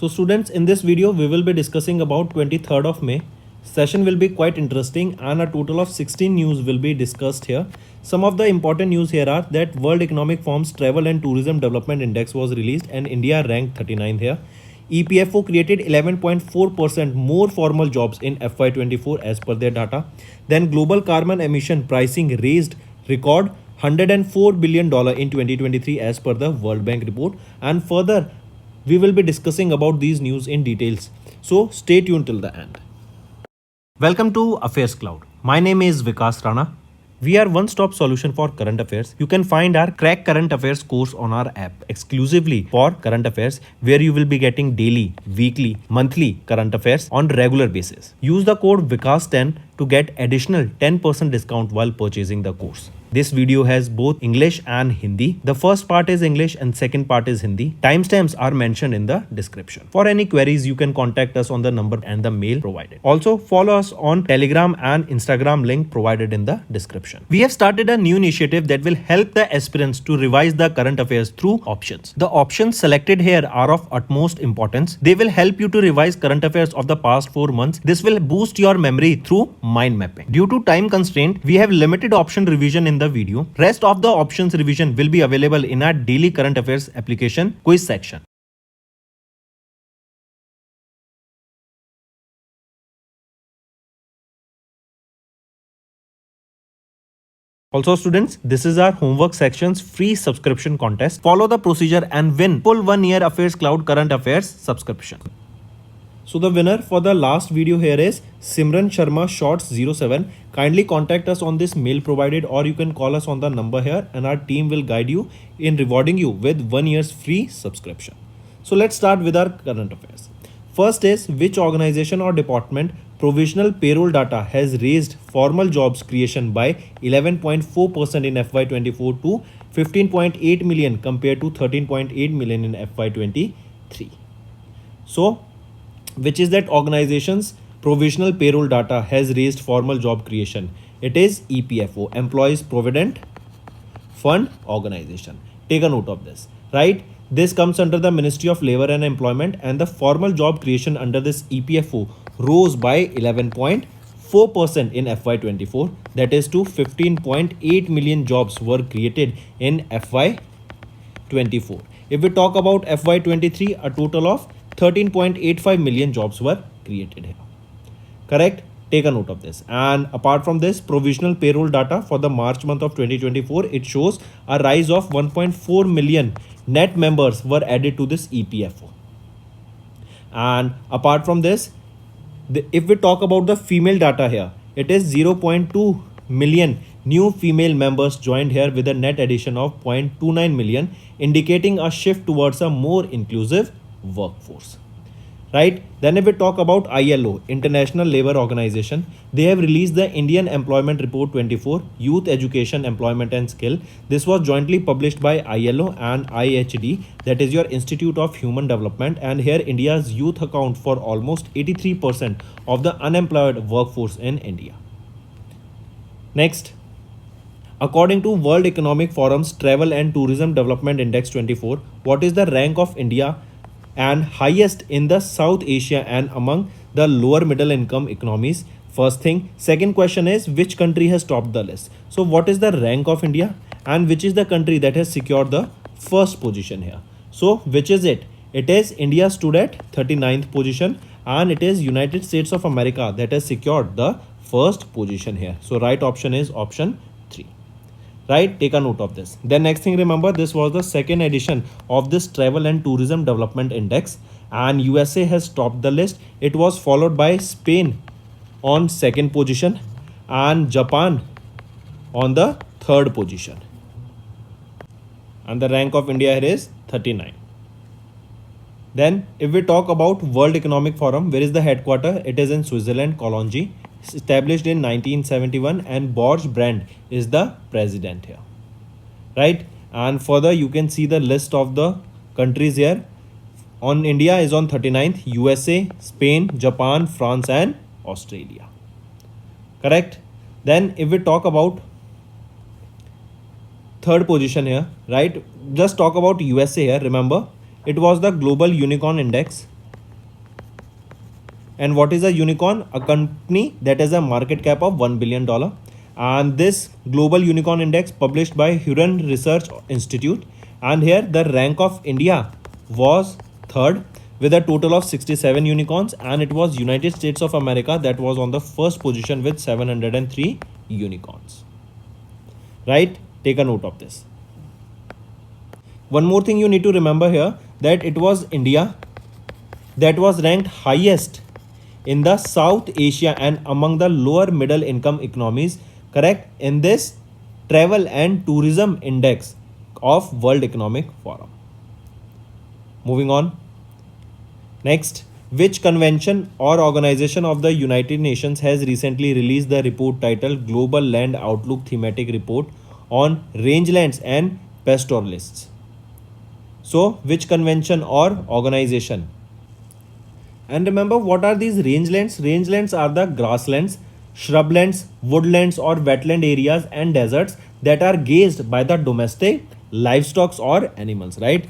So students, in this video we will be discussing about 23rd of May. Session will be quite interesting and a total of 16 news will be discussed here. Some of the important news here are that World Economic Forum's Travel and Tourism Development Index was released and India ranked 39th here. EPFO created 11.4% more formal jobs in FY24 as per their data. Then global carbon emission pricing raised record $104 billion in 2023 as per the World Bank report. And further, we will be discussing about these news in details. So stay tuned till the end. Welcome to Affairs Cloud. My name is Vikas Rana. We are one-stop solution for current affairs. You can find our Crack Current Affairs course on our app exclusively for current affairs, where you will be getting daily, weekly, monthly current affairs on regular basis. Use the code VIKAS10 to get additional 10% discount while purchasing the course. This video has both English and Hindi. The first part is English and second part is Hindi. Timestamps are mentioned in the description. For any queries, you can contact us on the number and the mail provided. Also, follow us on Telegram and Instagram link provided in the description. We have started a new initiative that will help the aspirants to revise the current affairs through options. The options selected here are of utmost importance. They will help you to revise current affairs of the past 4 months. This will boost your memory through mind mapping. Due to time constraint, we have limited option revision in the video. Rest of the options revision will be available in our daily current affairs application quiz section. Also students, this is our homework section's free subscription contest. Follow the procedure and win full 1 year Affairs Cloud current affairs subscription. So the winner for the last video here is Simran Sharma Shorts 07. Kindly contact us on this mail provided, or you can call us on the number here and our team will guide you in rewarding you with 1 year's free subscription. So let's start with our current affairs. First is, which organization or department provisional payroll data has raised formal jobs creation by 11.4% in FY24 to 15.8 million compared to 13.8 million in FY23. So which is that organization's provisional payroll data has raised formal job creation? It is EPFO, Employees Provident Fund Organization. Take a note of this, right? This comes under the Ministry of Labor and Employment, and the formal job creation under this EPFO rose by 11.4% in FY24. That is to 15.8 million jobs were created in FY24. If we talk about FY23, a total of 13.85 million jobs were created here. Correct? Take a note of this. And apart from this, provisional payroll data for the March month of 2024, it shows a rise of 1.4 million net members were added to this EPFO. And apart from this, if we talk about the female data here, it is 0.2 million new female members joined here with a net addition of 0.29 million, indicating a shift towards a more inclusive workforce, right? Then if we talk about ILO, International Labour Organization, they have released the Indian Employment Report 24, Youth Education, Employment and Skill. This was jointly published by ILO and IHD, that is your Institute of Human Development, and here India's youth account for almost 83% of the unemployed workforce in India. Next, according to World Economic Forum's Travel and Tourism Development Index 24, what is the rank of India and highest in the South Asia and among the lower middle income economies? First thing. Second question is, which country has topped the list? So what is the rank of India and which is the country that has secured the first position here? So which is it? It is India stood at 39th position, and it is United States of America that has secured the first position here. So right option is option 3. Right, take a note of this. Then next thing, remember, this was the second edition of this Travel and Tourism Development Index, and USA has topped the list. It was followed by Spain on second position and Japan on the third position. And the rank of India here is 39. Then if we talk about World Economic Forum, where is the headquarter? It is in Switzerland, Cologne. Established in 1971, and Borge Brand is the president here, right? And further, you can see the list of the countries here. On India is on 39th, USA, Spain, Japan, France and Australia. Correct? Then if we talk about third position here, right? Just talk about USA here. Remember, it was the Global Unicorn Index, And what is a unicorn? A company that has a market cap of $1 billion. And this global unicorn index published by Huron Research Institute. And here the rank of India was third with a total of 67 unicorns, and it was United States of America that was on the first position with 703 unicorns. Right? Take a note of this. One more thing you need to remember here, that it was India that was ranked highest in the South Asia and among the lower middle income economies, correct, in this travel and tourism index of World Economic Forum. Moving on. Next, which convention or organization of the United Nations has recently released the report titled Global Land Outlook Thematic Report on Rangelands and Pastoralists? So, which convention or organization? And remember, what are these rangelands? Rangelands are the grasslands, shrublands, woodlands or wetland areas and deserts that are grazed by the domestic livestock or animals, right?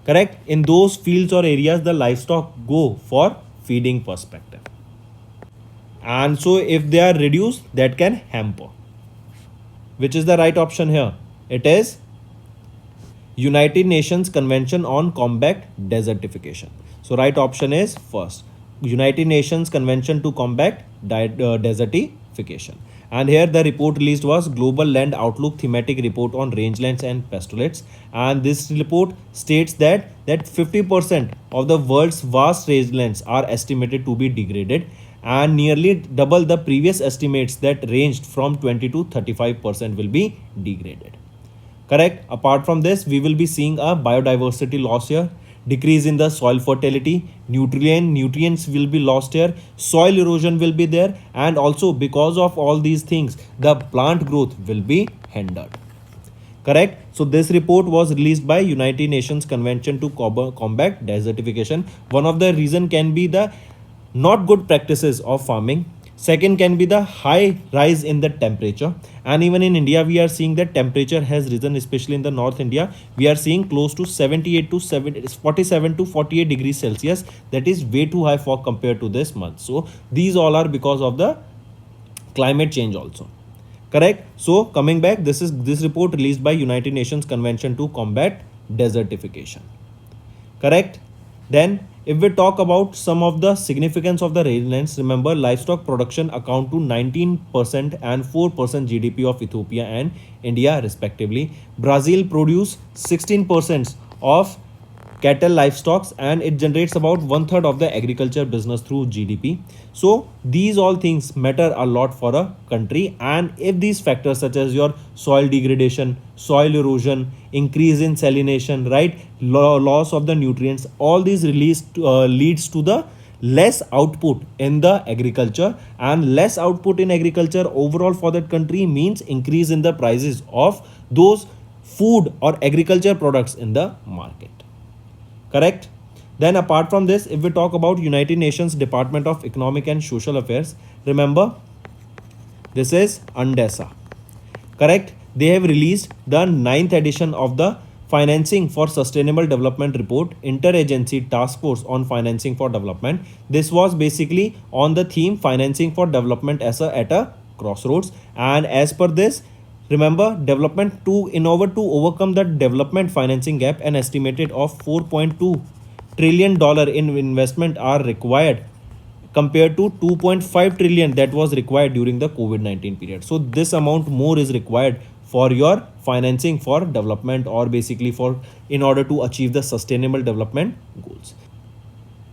Correct? In those fields or areas, the livestock go for feeding perspective. And so if they are reduced, that can hamper. Which is the right option here? It is United Nations Convention on Combat Desertification. So right option is first, United Nations Convention to Combat Desertification. And here the report released was Global Land Outlook Thematic Report on Rangelands and Pastoralists. And this report states that 50% of the world's vast rangelands are estimated to be degraded, and nearly double the previous estimates that ranged from 20 to 35% will be degraded. Correct? Apart from this, we will be seeing a biodiversity loss here, decrease in the soil fertility, nutrients will be lost here, soil erosion will be there, and also because of all these things, the plant growth will be hindered. Correct? So this report was released by United Nations Convention to Combat Desertification. One of the reason can be the not good practices of farming. Second can be the high rise in the temperature, and even in India we are seeing that temperature has risen, especially in the North India. We are seeing close to 78 to 47 to 48 degrees Celsius. That is way too high for compared to this month. So these all are because of the climate change also. Correct? So coming back, this report released by United Nations Convention to Combat Desertification. Correct? Then if we talk about some of the significance of the rangelands, remember livestock production account to 19% and 4% GDP of Ethiopia and India respectively. Brazil produce 16% of cattle livestock, and it generates about 1/3 of the agriculture business through GDP. So these all things matter a lot for a country, and if these factors such as your soil degradation, soil erosion, increase in salination, right, loss of the nutrients, all these leads to the less output in the agriculture, and less output in agriculture overall for that country means increase in the prices of those food or agriculture products in the market. Correct? Then apart from this, if we talk about United Nations Department of Economic and Social Affairs, remember this is UNDESA. Correct? They have released the 9th edition of the Financing for Sustainable Development Report, Interagency Task Force on Financing for Development. This was basically on the theme Financing for Development as at a crossroads. And as per this, remember, in order to overcome the development financing gap, an estimated of $4.2 trillion in investment are required compared to 2.5 trillion that was required during the COVID-19 period. So this amount more is required for your financing for development, or basically for in order to achieve the sustainable development goals.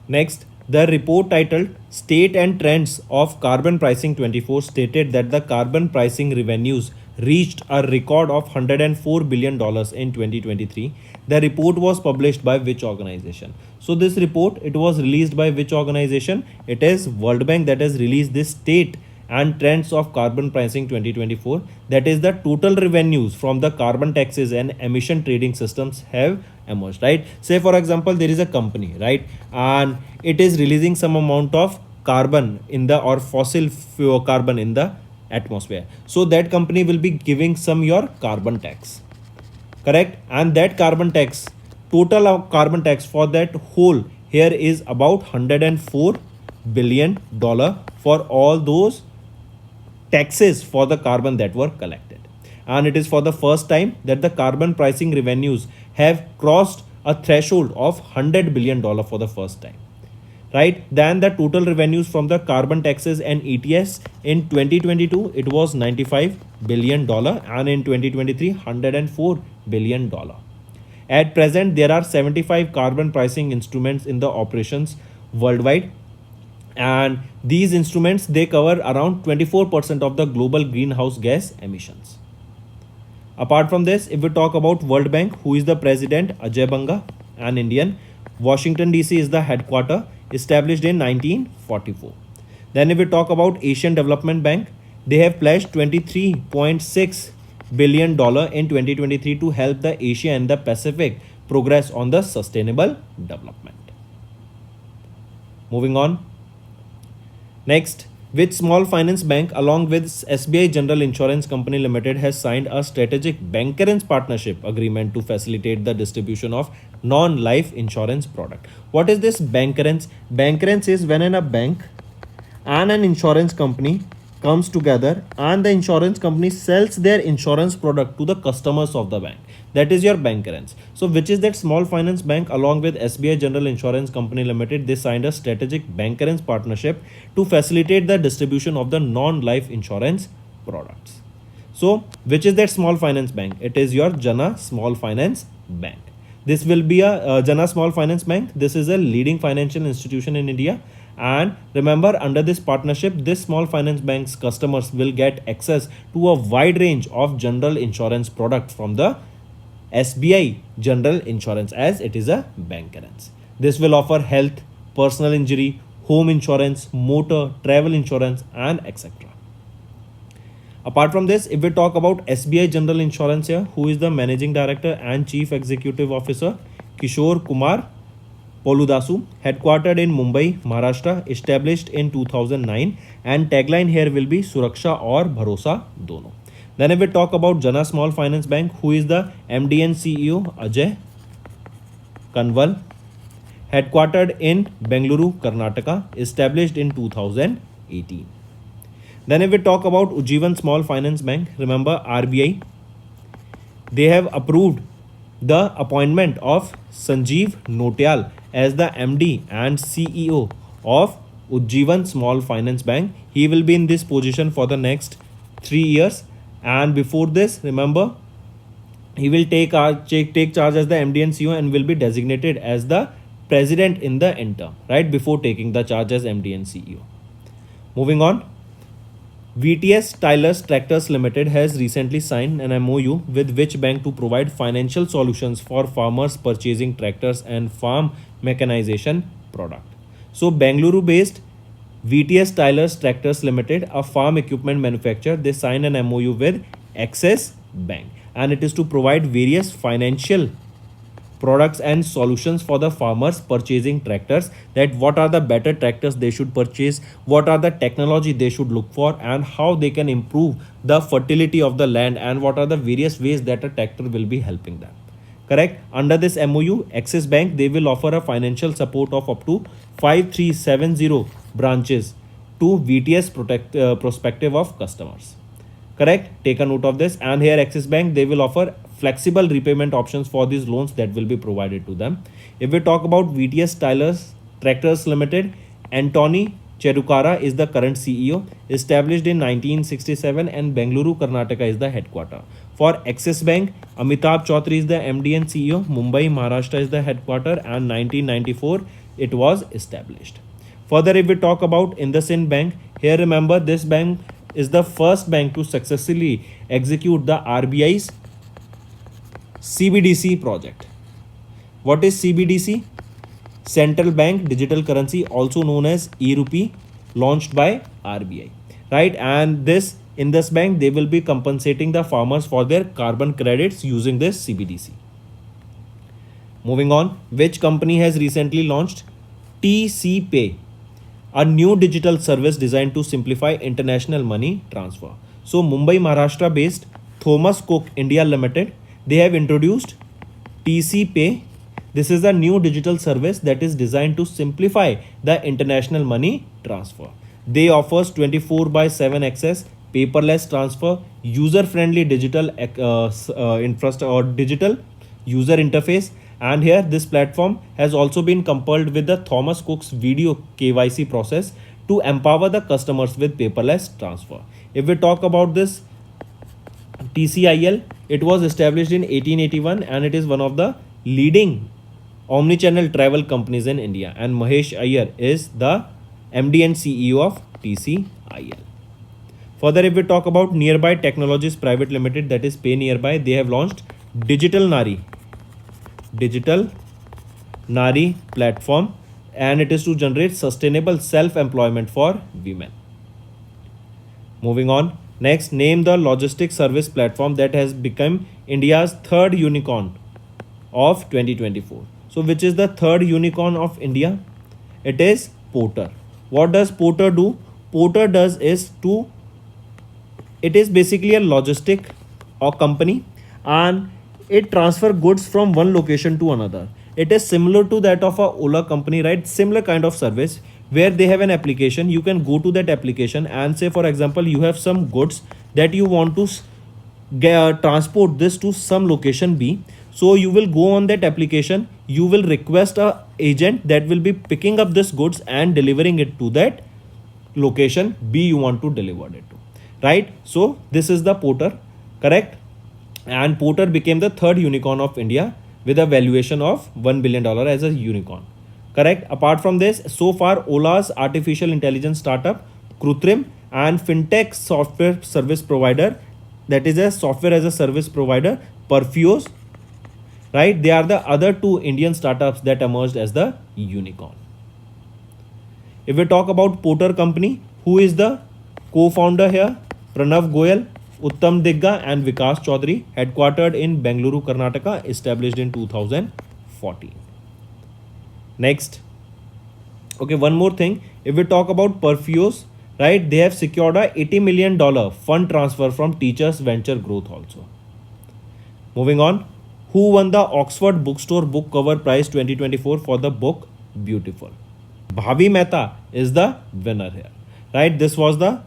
Next, the report titled State and Trends of Carbon Pricing 24 stated that the carbon pricing revenues reached a record of $104 billion in 2023. The report was published by which organization? So this report, it was released by which organization? It is World Bank that has released this State and Trends of Carbon Pricing 2024. That is the total revenues from the carbon taxes and emission trading systems have emerged, right? Say for example, there is a company, right, and it is releasing some amount of carbon in the, or fossil fuel carbon in the atmosphere. So that company will be giving some your carbon tax. Correct? And that carbon tax, total of carbon tax for that whole here is about $104 billion for all those taxes for the carbon that were collected. And it is for the first time that the carbon pricing revenues have crossed a threshold of $100 billion for the first time. Right? Then the total revenues from the carbon taxes and ETS in 2022, it was $95 billion, and in 2023, $104 billion. At present, there are 75 carbon pricing instruments in the operations worldwide, and these instruments, they cover around 24% of the global greenhouse gas emissions. Apart from this, if we talk about World Bank, who is the president? Ajay Banga, an Indian. Washington DC is the headquarter, established in 1944. Then if we talk about Asian Development Bank, they have pledged $23.6 billion in 2023 to help the Asia and the Pacific progress on the sustainable development. Moving on. Next, which small finance bank along with SBI General Insurance Company Limited has signed a strategic bancassurance partnership agreement to facilitate the distribution of non-life insurance product. What is this bancassurance? Bancassurance is when a bank and an insurance company comes together and the insurance company sells their insurance product to the customers of the bank. That is your bancassurance. So which is that small finance bank along with SBI General Insurance Company Limited, they signed a strategic bancassurance partnership to facilitate the distribution of the non-life insurance products. So which is that small finance bank? It is your Jana Small Finance Bank. This will be a Jana Small Finance Bank. This is a leading financial institution in India. And remember, under this partnership, this small finance bank's customers will get access to a wide range of general insurance products from the SBI General Insurance, as it is a bancassurance. This will offer health, personal injury, home insurance, motor, travel insurance, and etc. Apart from this, if we talk about SBI General Insurance here, who is the Managing Director and Chief Executive Officer? Kishore Kumar Poludasu, headquartered in Mumbai, Maharashtra, established in 2009, and tagline here will be Suraksha aur Bharosa dono. Then if we talk about Jana Small Finance Bank, who is the MD and CEO? Ajay Kanwal, headquartered in Bengaluru, Karnataka, established in 2018. Then if we talk about Ujjivan Small Finance Bank, remember RBI, they have approved the appointment of Sanjeev Notial as the MD and CEO of Ujjivan Small Finance Bank. He will be in this position for the next 3 years. And before this, remember, he will take charge as the MD and CEO and will be designated as the president in the interim, right, before taking the charge as MD and CEO. Moving on, VTS Tylers Tractors Limited has recently signed an MOU with which bank to provide financial solutions for farmers purchasing tractors and farm mechanization product. So Bengaluru based VTS Tylers Tractors Limited, a farm equipment manufacturer, they signed an MOU with Axis Bank, and it is to provide various financial products and solutions for the farmers purchasing tractors, that what are the better tractors they should purchase, what are the technology they should look for, and how they can improve the fertility of the land, and what are the various ways that a tractor will be helping them. Correct? Under this MOU, Axis Bank, they will offer a financial support of up to 5370 branches to VTS prospective of customers. Correct? Take a note of this. And here Axis Bank, they will offer flexible repayment options for these loans that will be provided to them. If we talk about VTS Tylers Tractors Limited, Anthony Cherukara is the current CEO, established in 1967, and Bengaluru, Karnataka is the headquarter. For Axis Bank, Amitabh Chaudhary is the MD and CEO, Mumbai, Maharashtra is the headquarter, and 1994 it was established. Further, if we talk about IndusInd Bank, here remember this bank is the first bank to successfully execute the RBI's CBDC project. What is CBDC? Central Bank Digital Currency, also known as e-rupee, launched by RBI, right? And this in this bank, they will be compensating the farmers for their carbon credits using this CBDC. Moving on, which company has recently launched TC Pay, a new digital service designed to simplify international money transfer. So Mumbai, Maharashtra based Thomas Cook India Limited, they have introduced TC Pay. This is a new digital service that is designed to simplify the international money transfer. They offers 24 by 7 access, paperless transfer, user-friendly digital infrastructure or digital user interface. And here this platform has also been coupled with the Thomas Cook's video KYC process to empower the customers with paperless transfer. If we talk about this TCIL, it was established in 1881 and it is one of the leading omnichannel travel companies in India, and Mahesh Iyer is the MD and CEO of TCIL. Further, if we talk about Nearby Technologies Private Limited, that is Pay Nearby, they have launched Digital Nari platform, and it is to generate sustainable self-employment for women. Moving on, next, name the logistics service platform that has become India's third unicorn of 2024. So which is the third unicorn of India? It is Porter. What does Porter do? Porter does is it is basically a logistic or company, and it transfer goods from one location to another. It is similar to that of a Ola company, right? Similar kind of service where they have an application. You can go to that application and say, for example, you have some goods that you want to transport this to some location B. So you will go on that application, you will request a agent that will be picking up this goods and delivering it to that location B you want to deliver it to, right? So this is the Porter, correct? And Porter became the third unicorn of India with a valuation of $1 billion as a unicorn, correct? Apart from this, so far Ola's artificial intelligence startup Krutrim and fintech software service provider, that is a software as a service provider, Perfios, right? They are the other two Indian startups that emerged as the unicorn. If we talk about Porter company, who is the co-founder here? Pranav Goyal, Uttam Digga and Vikas Chaudhary, headquartered in Bengaluru, Karnataka, established in 2014. Next, okay, one more thing. If we talk about Perfios, right, they have secured a $80 million fund transfer from Teachers Venture Growth also. Moving on, who won the Oxford Bookstore Book Cover Prize 2024 for the book Beautiful? Bhavi Mehta is the winner here, right? This was the.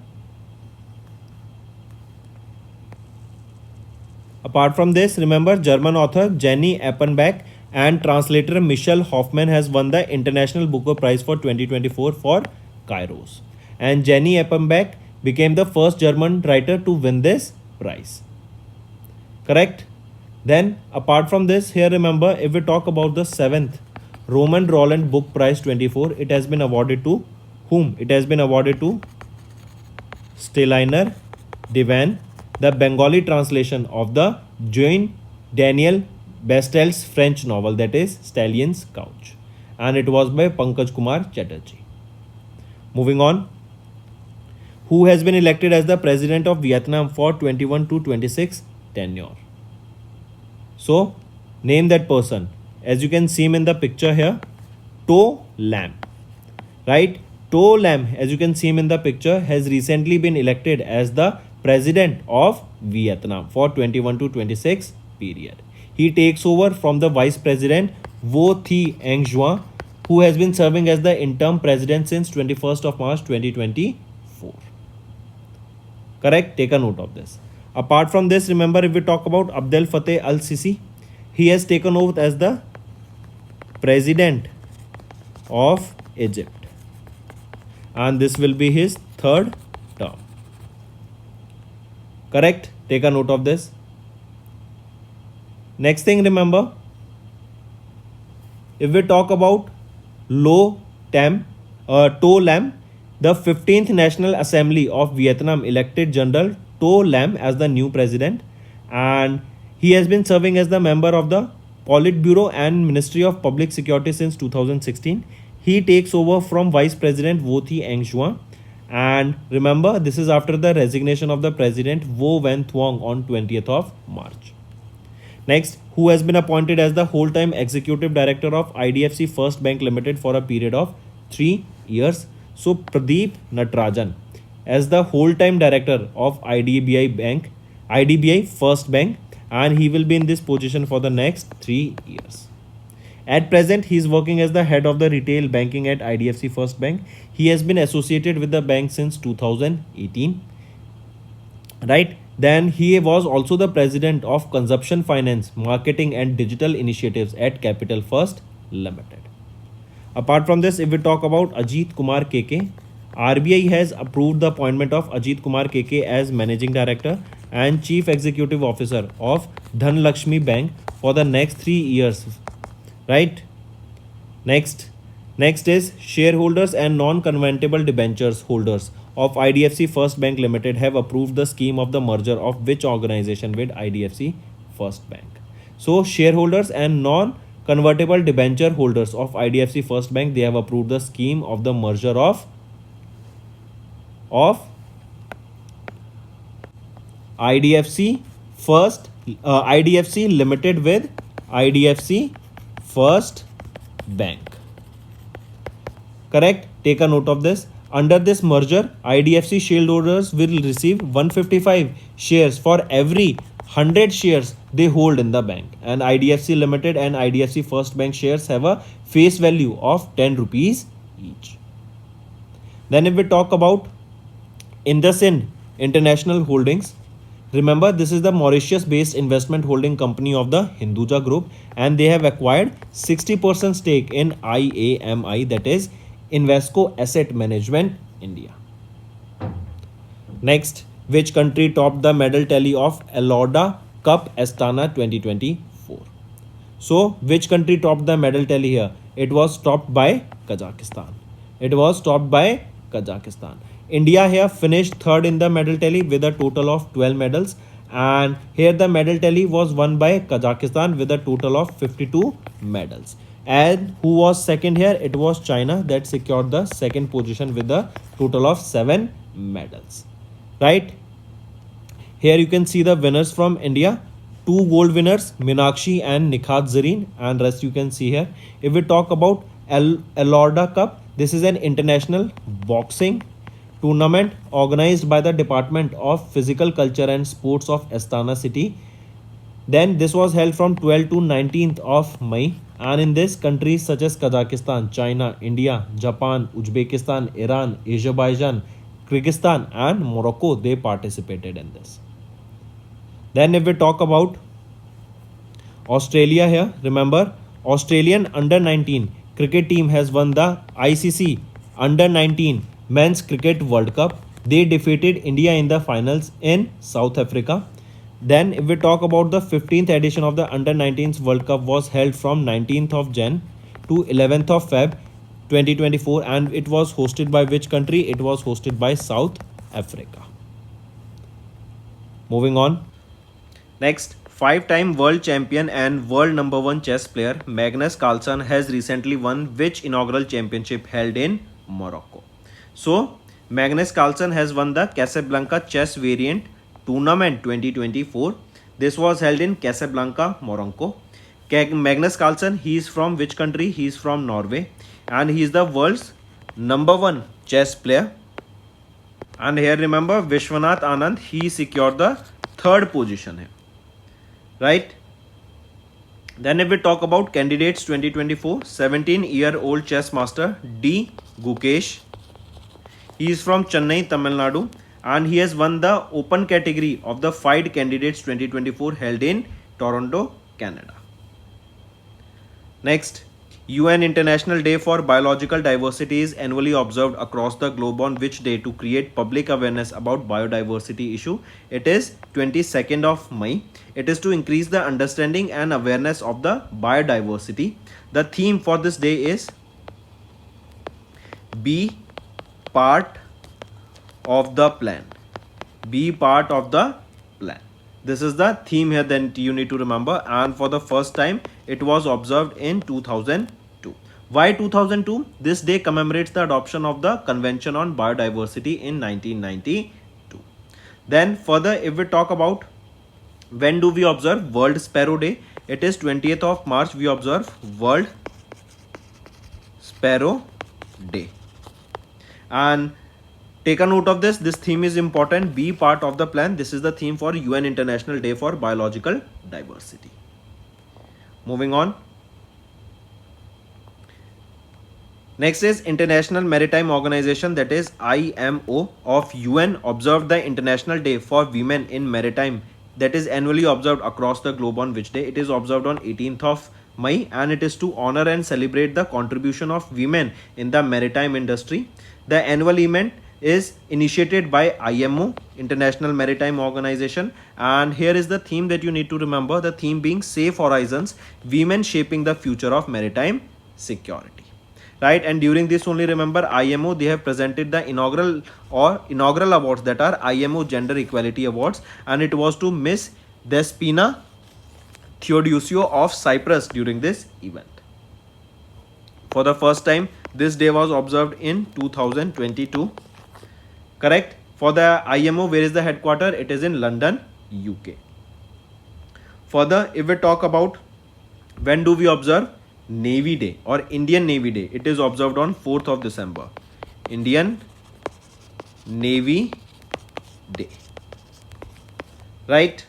Apart from this, remember German author Jenny Appenbach and translator Michelle Hoffman has won the International Booker Prize for 2024 for Kairos. And Jenny Appenbach became the first German writer to win this prize, correct? Then apart from this, here remember, if we talk about the 7th Roman Roland Book Prize 24, it has been awarded to whom? It has been awarded to Steliner Divan, the Bengali translation of the Jean Daniel Bastel's French novel, that is Stallion's Couch, and it was by Pankaj Kumar Chatterjee. Moving on, who has been elected as the president of Vietnam for 21 to 26 tenure? So, name that person. As you can see him in the picture here, To Lam, right? To Lam, as you can see him in the picture, has recently been elected as the president of Vietnam for 21 to 26 period. He takes over from the vice president Vo Thi Anh Duan, who has been serving as the interim president since 21st of March 2024. Correct? Take a note of this. Apart from this, remember, if we talk about Abdel Fattah al-Sisi, he has taken over as the president of Egypt, and this will be his third term. Correct? Take a note of this. Next thing, remember, if we talk about To Lam, the 15th National Assembly of Vietnam elected General To Lam as the new president, and he has been serving as the member of the Politburo and Ministry of Public Security since 2016. He takes over from Vice President Vo Thi Anh Duan, and remember, this is after the resignation of the President Vo Van Thuong on 20th of March. Next, who has been appointed as the whole-time executive director of IDFC First Bank Limited for a period of 3 years? So Pradeep Natarajan as the whole-time director of IDBI First Bank, and he will be in this position for the next 3 years. At present, he is working as the head of the retail banking at IDFC First Bank. He has been associated with the bank since 2018. Right? Then he was also the president of Consumption Finance, Marketing and Digital Initiatives at Capital First Limited. Apart from this, if we talk about Ajit Kumar KK, RBI has approved the appointment of Ajit Kumar KK as Managing Director and Chief Executive Officer of Dhanlakshmi Bank for the next 3 years. Right? Next is shareholders and non-convertible debentures holders of IDFC First Bank Limited have approved the scheme of the merger of which organization with IDFC First Bank. So shareholders and non-convertible debenture holders of IDFC First Bank, they have approved the scheme of the merger of IDFC Limited with IDFC First Bank. Correct? Take a note of this. Under this merger, IDFC shareholders will receive 155 shares for every 100 shares they hold in the bank. And IDFC Limited and IDFC First Bank shares have a face value of 10 rupees each. Then if we talk about IndusInd International Holdings, remember this is the Mauritius-based investment holding company of the Hinduja Group, and they have acquired 60% stake in IAMI, that is Invesco Asset Management India. Next, which country topped the medal tally of Alauda Cup Astana 2024? So, which country topped the medal tally here? It was topped by Kazakhstan. India here finished third in the medal tally with a total of 12 medals, and here the medal tally was won by Kazakhstan with a total of 52 medals. And who was second here? It was China that secured the second position with a total of 7 medals. Right? Here you can see the winners from India. 2 gold winners, Meenakshi and Nikhat Zareen, and rest you can see here. If we talk about Alauda Cup, this is an international boxing tournament organized by the Department of Physical Culture and Sports of Astana city. Then this was held from 12th to 19th of May, and in this countries such as Kazakhstan, China, India, Japan, Uzbekistan, Iran, Azerbaijan, Kyrgyzstan and Morocco, they participated in this. Then if we talk about Australia here, remember Australian under 19 cricket team has won the ICC under 19 Men's Cricket World Cup. They defeated India in the finals in South Africa. Then if we talk about the 15th edition of the Under 19s World Cup was held from 19th of Jan to 11th of Feb 2024, and it was hosted by which country? It was hosted by South Africa. Moving on. Next, 5-time world champion and world number 1 chess player Magnus Carlsen has recently won which inaugural championship held in Morocco? So, Magnus Carlsen has won the Casablanca Chess Variant Tournament 2024. This was held in Casablanca, Morocco. Magnus Carlsen, he is from which country? He is from Norway, and he is the world's number 1 chess player. And here remember Vishwanath Anand, he secured the 3rd position here. Right? Then if we talk about candidates 2024, 17-year-old chess master D. Gukesh. He is from Chennai, Tamil Nadu, and he has won the open category of the FIDE Candidates 2024 held in Toronto, Canada. Next, UN International Day for Biological Diversity is annually observed across the globe on which day to create public awareness about biodiversity issue? It is 22nd of May. It is to increase the understanding and awareness of the biodiversity. The theme for this day is Be Part of the Plan. Be part of the plan. This is the theme here that you need to remember, and for the first time it was observed in 2002. Why 2002? This day commemorates the adoption of the Convention on Biodiversity in 1992. Then further, if we talk about when do we observe World Sparrow Day, it is 20th of March we observe World Sparrow Day. And take a note of this. This theme is important. Be part of the plan. This is the theme for UN International Day for Biological Diversity. Moving on. Next is International Maritime Organization, that is IMO of UN, observed the International Day for Women in Maritime, that is annually observed across the globe. On which day? It is observed on 18th of May, and it is to honor and celebrate the contribution of women in the maritime industry. The annual event is initiated by IMO, International Maritime Organization, and here is the theme that you need to remember, the theme being Safe Horizons, Women Shaping the Future of Maritime Security. Right, and during this only, remember, IMO, they have presented the inaugural awards, that are IMO Gender Equality Awards, and it was to Miss Despina Theodosiou of Cyprus during this event. For the first time, this day was observed in 2022. Correct. For the IMO, where is the headquarter? It is in London, UK. Further, if we talk about when do we observe Navy Day or Indian Navy Day, it is observed on 4th of December. Indian Navy Day. Right.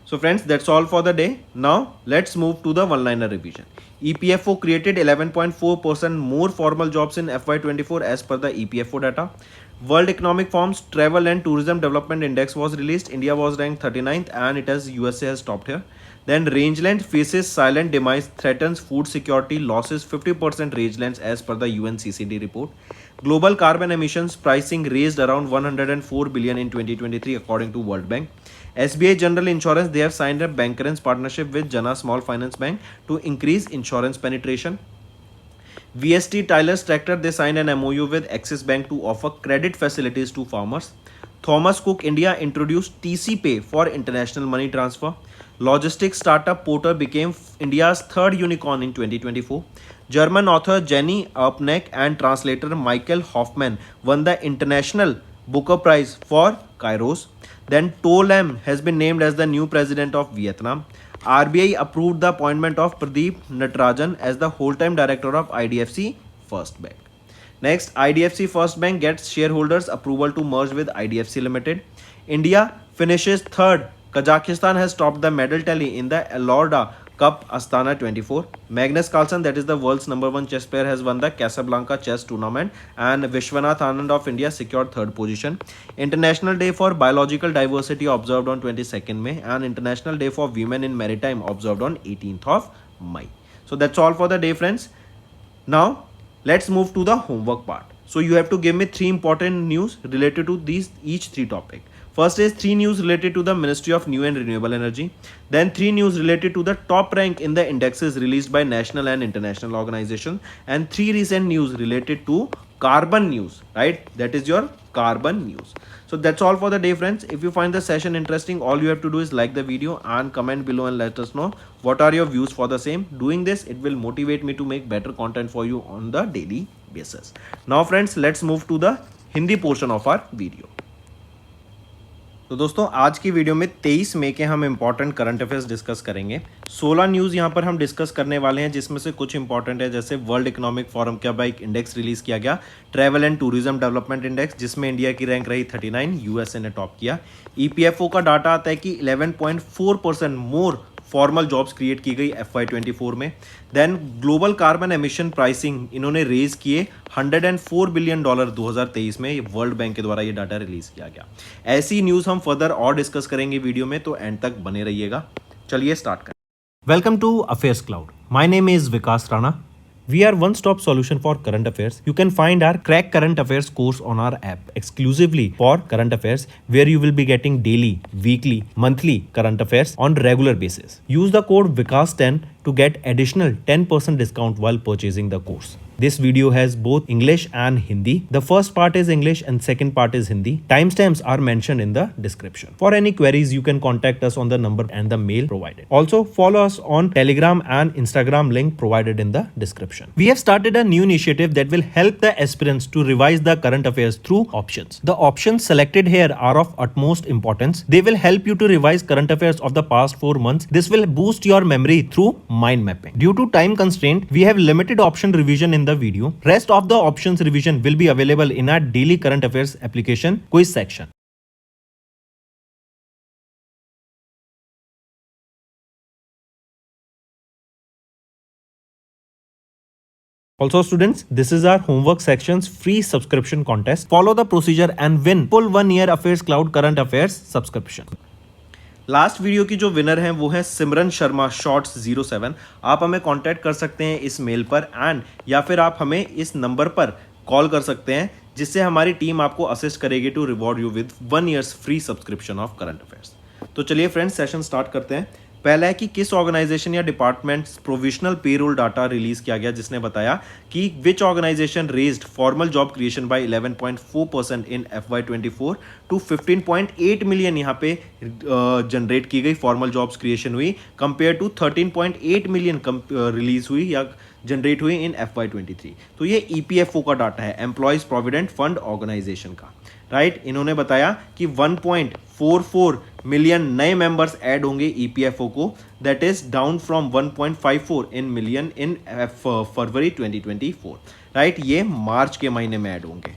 So friends, that's all for the day. Now let's move to the one-liner revision. EPFO created 11.4% more formal jobs in FY24 as per the EPFO data. World Economic Forum's Travel and Tourism Development Index was released. India was ranked 39th and it has USA has topped here. Then rangeland faces silent demise, threatens food security, losses 50% rangelands as per the UNCCD report. Global carbon emissions pricing raised around 104 billion in 2023 according to World Bank. SBI General Insurance, they have signed a bancassurance partnership with Jana Small Finance Bank to increase insurance penetration. VST Tyler's Tractor, they signed an MOU with Axis Bank to offer credit facilities to farmers. Thomas Cook India introduced TC Pay for international money transfer. Logistics startup Porter became India's third unicorn in 2024. German author Jenny Upneck and translator Michael Hoffman won the International Booker Prize for Kairos. Then To Lam has been named as the new president of Vietnam. RBI approved the appointment of Pradeep Natarajan as the whole-time director of IDFC First Bank. Next, IDFC First Bank gets shareholders approval to merge with IDFC Limited. India finishes third. Kazakhstan has topped the medal tally in the Elorda Cup Astana 24. Magnus Carlsen, that is the world's #1 chess player, has won the Casablanca chess tournament, and Vishwanath Anand of India secured third position. International Day for Biological Diversity observed on 22nd May, and International Day for Women in Maritime observed on 18th of May. So that's all for the day, friends. Now let's move to the homework part. So you have to give me 3 important news related to each 3 topic. First is 3 news related to the Ministry of New and Renewable Energy. Then 3 news related to the top rank in the indexes released by national and international organizations. And 3 recent news related to carbon news, right? That is your carbon news. So that's all for the day, friends. If you find the session interesting, all you have to do is like the video and comment below and let us know what are your views for the same. Doing this, it will motivate me to make better content for you on the daily basis. Now friends, let's move to the Hindi portion of our video. तो दोस्तों, आज की video में 23 मई के हम important current affairs discuss करेंगे। 16 news यहाँ पर हम डिस्कस करने वाले हैं, जिसमें से कुछ इंपॉर्टेंट है, जैसे वर्ल्ड इकोनॉमिक फोरम का एक इंडेक्स रिलीज किया गया, travel and tourism development index, जिसमें इंडिया की रैंक रही 39, यूएसए ने टॉप किया। ईपीएफओ का डाटा आता है कि 11.4% मोर फॉर्मल जॉब्स क्रिएट की गई FY24 में। Then global carbon emission pricing इन्होंने रेज किए $104 बिलियन 2023 में, वर्ल्ड बैंक के द्वारा ये डाटा रिलीज किया गया। ऐसी न्यूज़ हम फर्दर और डिस्कस करेंगे वीडियो में, तो एंड तक बने रहिएगा। चलिए स्टार्ट करें। Welcome to affairs cloud. My name is Vikas Rana. We are one-stop solution for current affairs. You can find our Crack Current Affairs course on our app exclusively for current affairs, where you will be getting daily, weekly, monthly current affairs on regular basis. Use the code VIKAS10 to get additional 10% discount while purchasing the course. This video has both English and Hindi. The first part is English and second part is Hindi. Timestamps are mentioned in the description. For any queries, you can contact us on the number and the mail provided. Also, follow us on Telegram and Instagram, link provided in the description. We have started a new initiative that will help the aspirants to revise the current affairs through options. The options selected here are of utmost importance. They will help you to revise current affairs of the past 4 months. This will boost your memory through mind mapping. Due to time constraint, we have limited option revision in the video. Rest of the options revision will be available in our daily current affairs application quiz section. Also students, this is our homework section's free subscription contest. Follow the procedure and win full 1 year Affairs Cloud Current Affairs subscription. Last video की जो winner है वो है सिमरन Sharma shorts 07। आप हमें contact कर सकते हैं इस मेल पर एंड या फिर आप हमें इस नंबर पर कॉल कर सकते हैं, जिससे हमारी टीम आपको असिस्ट करेगी to reward you with 1 years free subscription of current affairs. तो चलिए फ्रेंड्स, सेशन स्टार्ट करते हैं। पहला है कि किस ऑर्गेनाइजेशन या department provisional payroll data release किया गया, जिसने बताया कि which organization raised formal job creation by 11.4% in FY24 to 15.8 million यहाँ पे जनरेट की गई फॉर्मल जॉब्स क्रिएशन हुई, कंपेयर टू 13.8 मिलियन रिलीज हुई या जनरेट हुई इन FY23। तो ये EPFO का डाटा है, एम्प्लॉयज प्रोविडेंट फंड ऑर्गेनाइजेशन का, राइट। इन्होंने बताया कि 1.44 मिलियन नए मेंबर्स ऐड होंगे EPFO को, that is down from 1.54 in million in February 2024, right. ये मार्च के महीने में ऐड होंगे।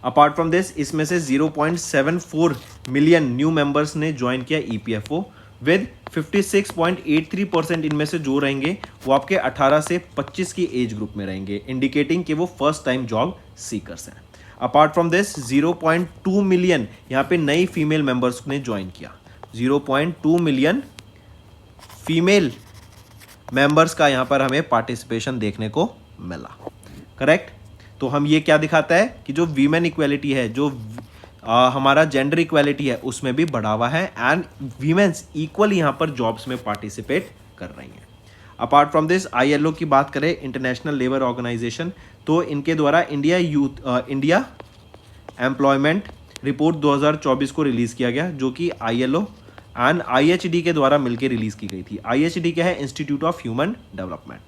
अपार्ट फ्रॉम दिस, इसमें से 0.74 मिलियन न्यू मेंबर्स ने ज्वाइन किया EPFO विद 56.83% इनमें से जो रहेंगे वो आपके 18 से 25 की एज ग्रुप में रहेंगे, इंडिकेटिंग कि वो फर्स्ट टाइम जॉब सीकर्स हैं। अपार्ट फ्रॉम दिस 0.2 मिलियन यहाँ पे नई फीमेल मेंबर्स ने ज्वाइन किया। 0.2 मिलियन फीमेल मेंबर्स का यहाँ पर हमें पार्टिसिपेशन देखने को मिला, करेक्ट। तो हम ये क्या दिखाता है कि जो वीमेन इक्वेलिटी है, जो हमारा जेंडर इक्वेलिटी है, उसमें भी बढ़ावा है एंड वीमेन्स इक्वल यहाँ पर जॉब्स में पार्टिसिपेट कर रही हैं। अपार्ट फ्रॉम दिस, ILO की बात करें, इंटरनेशनल लेबर ऑर्गेनाइजेशन, तो इनके द्वारा इंडिया एम्प्लॉयमेंट रिपोर्ट 2024 को रिलीज किया गया, जो कि ILO एंड IHD के द्वारा मिलकर रिलीज की गई थी। IHD क्या है? Institute of human development.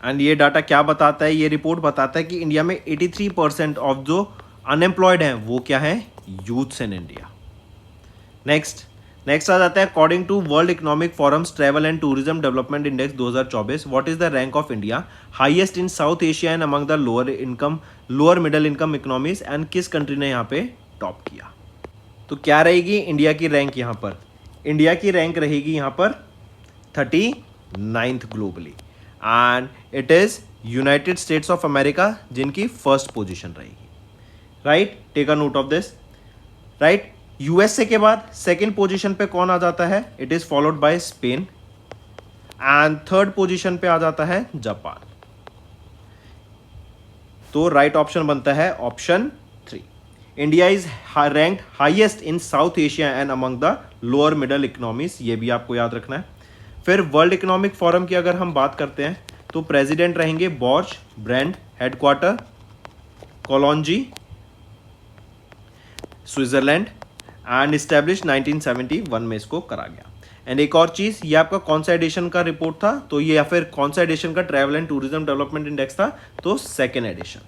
And ये डाटा क्या बताता है? ये रिपोर्ट बताता है कि इंडिया में 83% ऑफ जो अनएम्प्लॉयड हैं वो क्या है? Youths in India. नेक्स्ट आ जाता है, according to world economic forums travel and tourism development index 2024, what is the rank of India? Highest in South Asia and among the lower middle income economies, and किस country ने यहाँ पे top किया? तो क्या रहेगी इंडिया की rank यहाँ पर? इंडिया की रैंक रहेगी यहाँ पर 39th globally, and it is United States of America जिनकी फर्स्ट पोजिशन रहेगी, right. Take a note of this, right. USA के बाद सेकेंड पोजीशन पे कौन आ जाता है? It is followed by Spain, and third position पे आ जाता है जापान। तो राइट ऑप्शन बनता है option 3। India is ranked highest in South Asia and among the lower middle economies, ये भी आपको याद रखना है। फिर वर्ल्ड इकोनॉमिक फोरम की अगर हम बात करते हैं तो प्रेसिडेंट रहेंगे Borge Brende, headquarter Cologny, Switzerland, and establish 1971 में इसको करा गया। एंड एक और चीज, ये आपका कौन सा एडिशन का रिपोर्ट था? तो ये या फिर कौन सा एडिशन का travel and tourism development index था? तो सेकेंड एडिशन।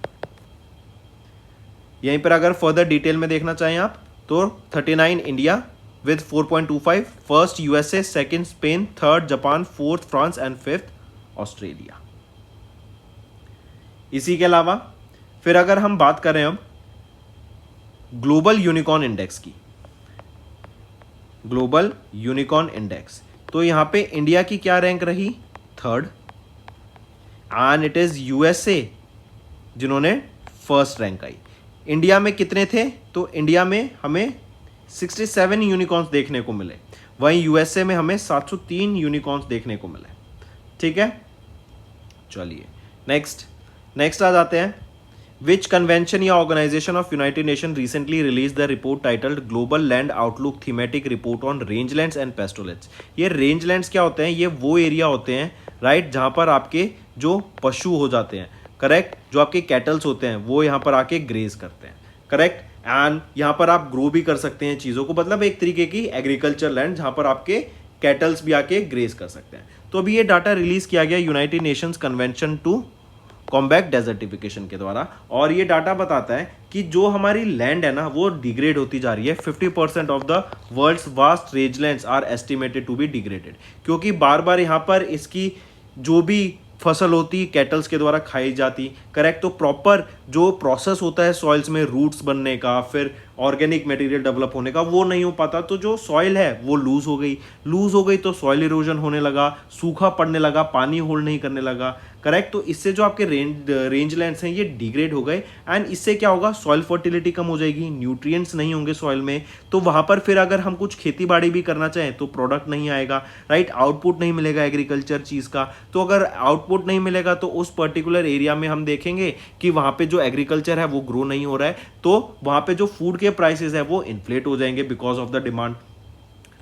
यहीं पर अगर फर्दर डिटेल में देखना चाहें आप तो 39 India with 4.25, first USA, second Spain, third Japan, fourth France and fifth Australia. इसी के अलावा फिर अगर हम बात करें अब ग्लोबल यूनिकॉर्न इंडेक्स की, ग्लोबल यूनिकॉर्न इंडेक्स, तो यहां पे इंडिया की क्या रैंक रही? Third, and it is USA जिन्होंने फर्स्ट रैंक आई। इंडिया में कितने थे? तो इंडिया में हमें 67 यूनिकॉर्न्स देखने को मिले, वहीं यूएसए में हमें 703 यूनिकॉर्न्स देखने को मिले, ठीक है। चलिए नेक्स्ट आ जाते हैं। Which convention या organization of United Nations recently released the report titled Global Land Outlook Thematic Report on Rangelands and Pastoralists? ये rangelands क्या होते हैं? ये वो एरिया होते हैं, राइट, जहाँ पर आपके जो पशु हो जाते हैं, करेक्ट, जो आपके कैटल्स होते हैं वो यहाँ पर आके ग्रेज करते हैं, करेक्ट, एंड यहाँ पर आप ग्रो भी कर सकते हैं चीज़ों को, मतलब एक तरीके की एग्रीकल्चर लैंड जहाँ पर आपके कैटल्स भी आके ग्रेज कर सकते हैं। तो अभी ये डाटा रिलीज किया गया United Nations convention to combat desertification के द्वारा, और ये डाटा बताता है कि जो हमारी लैंड है ना वो डिग्रेड होती जा रही है। 50% of the world's vast rangelands are estimated to be degraded, क्योंकि बार बार यहाँ पर इसकी जो भी फसल होती कैटल्स के द्वारा खाई जाती, करेक्ट। तो प्रॉपर जो प्रोसेस होता है सॉइल्स में रूट्स बनने का, फिर ऑर्गेनिक मटेरियल डेवलप होने का, वो नहीं हो पाता। तो जो सॉइल है वो लूज हो गई तो सॉइल इरोजन होने लगा, सूखा पड़ने लगा, पानी होल्ड नहीं करने लगा, करेक्ट। तो इससे जो आपके रेंज लैंड्स हैं ये डिग्रेड हो गए, एंड इससे क्या होगा, सॉइल फर्टिलिटी कम हो जाएगी, न्यूट्रिएंट्स नहीं होंगे सॉइल में, तो वहां पर फिर अगर हम कुछ खेती बाड़ी भी करना चाहें तो प्रोडक्ट नहीं आएगा, राइट, आउटपुट नहीं मिलेगा एग्रीकल्चर चीज का। तो अगर आउटपुट नहीं मिलेगा तो उस पर्टिकुलर एरिया में हम देखेंगे कि वहां पे जो एग्रीकल्चर है वो ग्रो नहीं हो रहा है, तो वहां पे जो फूड के प्राइसेस है वो इन्फ्लेट हो जाएंगे because of the demand,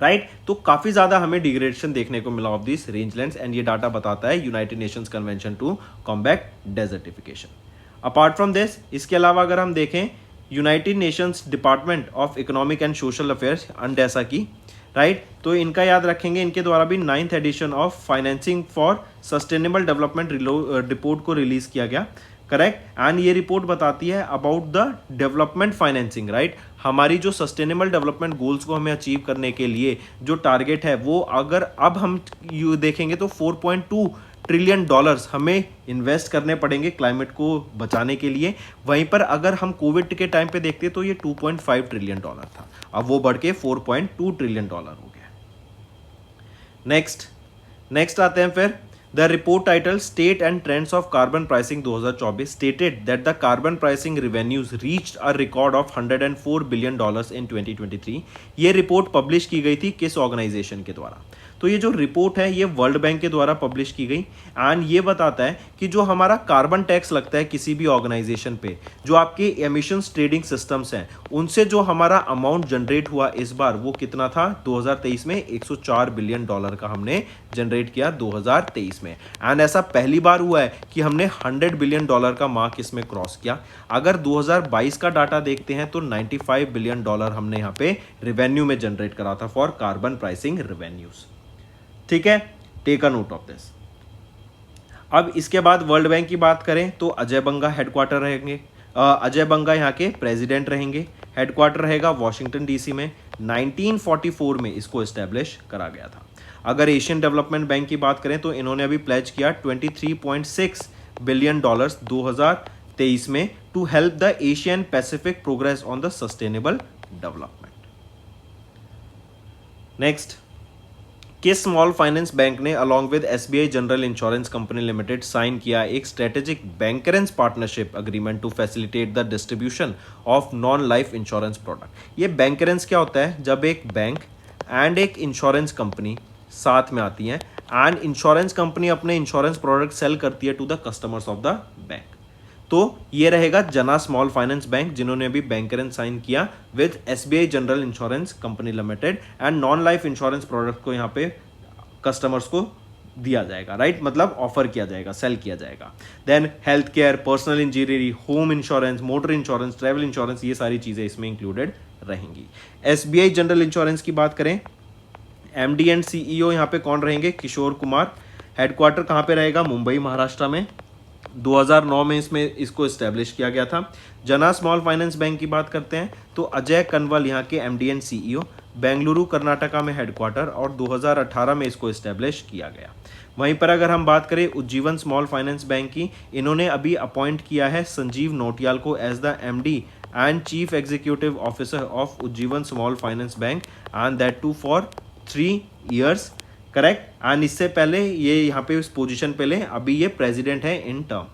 right. तो काफी ज्यादा हमें डिग्रेडेशन देखने को मिला ऑफ दिस रेंजलैंड्स, एंड ये डाटा बताता है United Nations convention to combat Desertification. Apart from this, इसके अलावा अगर हम देखें, United Nations Department of Economic and Social Affairs UNDESA की, राइट, तो इनका याद रखेंगे, इनके द्वारा भी 9th edition of financing for sustainable development report को रिलीज किया गया, करेक्ट। एंड ये रिपोर्ट बताती है about the development financing, right, हमारी जो सस्टेनेबल डेवलपमेंट गोल्स को हमें अचीव करने के लिए जो टारगेट है वो अगर अब हम यू देखेंगे तो 4.2 ट्रिलियन डॉलर्स हमें इन्वेस्ट करने पड़ेंगे क्लाइमेट को बचाने के लिए। वहीं पर अगर हम कोविड के टाइम पे देखते तो ये 2.5 ट्रिलियन डॉलर था, अब वो बढ़ के 4.2 ट्रिलियन डॉलर हो गया। नेक्स्ट आते हैं फिर, the report title state and trends of carbon pricing 2024 stated that the carbon pricing revenues reached a record of $104 billion in 2023। ये रिपोर्ट पब्लिश की गई थी किस ऑर्गेनाइजेशन के द्वारा, तो ये जो रिपोर्ट है ये वर्ल्ड बैंक के द्वारा पब्लिश की गई, एंड ये बताता है कि जो हमारा कार्बन टैक्स लगता है किसी भी ऑर्गेनाइजेशन पे, जो आपके एमिशंस ट्रेडिंग सिस्टम्स हैं, उनसे जो हमारा अमाउंट जनरेट हुआ इस बार वो कितना था, 2023 में $104 बिलियन का हमने जनरेट किया 2023 में। एंड ऐसा पहली बार हुआ है कि हमने $100 बिलियन का मार्क इसमें क्रॉस किया। अगर 2022 का डाटा देखते हैं तो $95 बिलियन हमने यहाँ पे रेवेन्यू में जनरेट करा था फॉर कार्बन प्राइसिंग रेवेन्यूज, ठीक है, take a note of this. अब इसके बाद वर्ल्ड बैंक की बात करें तो अजय बंगा हेडक्वार्टर रहेंगे, अजय बंगा यहाँ के प्रेसिडेंट रहेंगे, हेडक्वार्टर रहेगा वॉशिंगटन डीसी में, 1944 में इसको एस्टेब्लिश करा गया था। अगर एशियन डेवलपमेंट बैंक की बात करें तो इन्होंने अभी प्लेज किया $23.6 बिलियन 2023 में to help the Asian Pacific progress on the sustainable development. Next, किस स्मॉल फाइनेंस बैंक ने along with SBI general insurance company limited sign किया एक strategic bancassurance partnership agreement to facilitate the distribution of non life insurance product. ये bancassurance क्या होता है, जब एक बैंक एंड एक इंश्योरेंस कंपनी साथ में आती हैं एंड इंश्योरेंस कंपनी अपने इंश्योरेंस प्रोडक्ट सेल करती है to the customers of the bank. तो ये रहेगा जना स्मॉल फाइनेंस बैंक जिन्होंने अभी बैंकरेंस साइन किया with SBI general insurance company limited, and non life insurance product को यहाँ पे कस्टमर्स को दिया जाएगा, राइट, मतलब ऑफर किया जाएगा, सेल किया जाएगा। Then health care, personal injury, home insurance, motor insurance, travel insurance, ये सारी चीजें इसमें इंक्लूडेड रहेंगी। एसबीआई जनरल इंश्योरेंस की बात करें, एमडी एंड सीईओ यहाँ पे कौन रहेंगे, किशोर कुमार। हेडक्वार्टर कहाँ पे रहेगा, मुंबई महाराष्ट्र में। 2009 में इसको एस्टेब्लिश किया गया था। जना स्मॉल फाइनेंस बैंक की बात करते हैं तो अजय कनवल यहाँ के MD and CEO, Bengaluru Karnataka में हेडक्वार्टर, और 2018 में इसको एस्टेब्लिश किया गया। वहीं पर अगर हम बात करें उज्जीवन स्मॉल फाइनेंस बैंक की, इन्होंने अभी अपॉइंट किया है संजीव नोटियाल को as the MD and chief executive officer of Ujjivan small finance bank, and that too for 3 years, करेक्ट। एंड इससे पहले ये यहाँ पे इस पोजीशन पे ले, अभी ये प्रेसिडेंट है in term.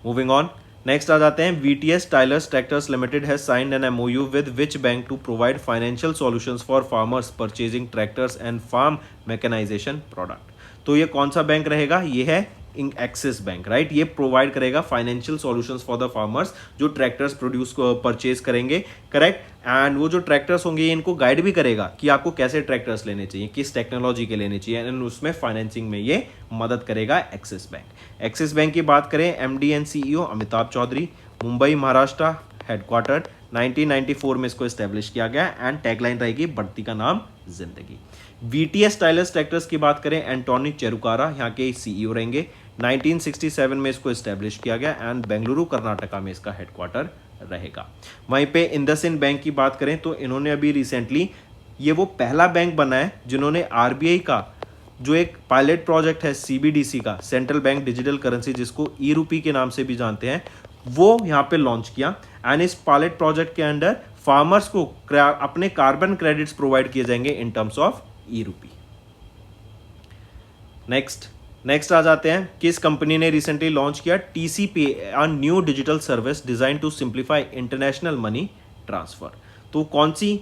Moving on, next आ जाते हैं, VTS Tillers tractors limited has signed an MOU with which bank to provide financial solutions for farmers purchasing tractors and farm mechanization product. तो ये कौन सा बैंक रहेगा, ये है एक्सिस बैंक, राइट। ये प्रोवाइड करेगा financial solutions for the farmers जो ट्रैक्टर्स प्रोड्यूस परचेज करेंगे, करेक्ट। एंड वो जो ट्रैक्टर्स होंगे इनको गाइड भी करेगा कि आपको कैसे ट्रैक्टर्स लेने चाहिए, किस टेक्नोलॉजी के लेने चाहिए, एंड उसमें फाइनेंसिंग में ये मदद करेगा एक्सिस बैंक। एक्सिस बैंक की बात करें, MD and CEO Amitabh Chaudhary, Mumbai Maharashtra, headquarter, 1994 में इसको एस्टेब्लिश किया गया, एंड टैगलाइन रहेगी बढ़ती का नाम जिंदगी। वीटीएस टाइलर्स ट्रैक्टर्स की बात करें, एंटोनी चेरुकारा यहाँ के सीईओ रहेंगे, 1967 में इसको एस्टेब्लिश किया गया, एंड बेंगलुरु कर्नाटका में इसका हेडक्वार्टर रहेगा। वहीं पे इंडसइंड बैंक की बात करें तो इन्होंने अभी रिसेंटली, ये वो पहला बैंक बना है जिन्होंने आरबीआई का जो एक पायलट प्रोजेक्ट है सीबीडीसी का, सेंट्रल बैंक डिजिटल करेंसी, जिसको ई रूपी के नाम से भी जानते हैं, वो यहाँ पे लॉन्च किया। एंड इस पायलट प्रोजेक्ट के अंडर फार्मर्स को अपने कार्बन क्रेडिट्स प्रोवाइड किए जाएंगे इन टर्म्स ऑफ ई रूपी। नेक्स्ट, नेक्स्ट आ जाते हैं, किस कंपनी ने रिसेंटली लॉन्च किया TCP, a new digital service design to simplify international money transfer. तो कौन सी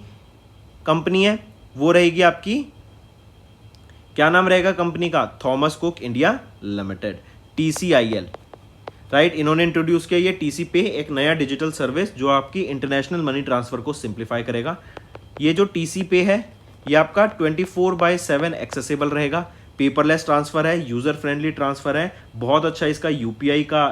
कंपनी है, वो रहेगी आपकी, क्या नाम रहेगा कंपनी का, Thomas Cook India limited, TCIL, right. इन्होंने इंट्रोड्यूस किया ये टीसी पे, एक नया डिजिटल सर्विस जो आपकी इंटरनेशनल मनी ट्रांसफर को सिंप्लीफाई करेगा। ये जो टीसी पे है ये आपका 24/7 एक्सेसिबल रहेगा, पेपरलेस ट्रांसफर है, यूजर फ्रेंडली ट्रांसफर है, बहुत अच्छा इसका यूपीआई का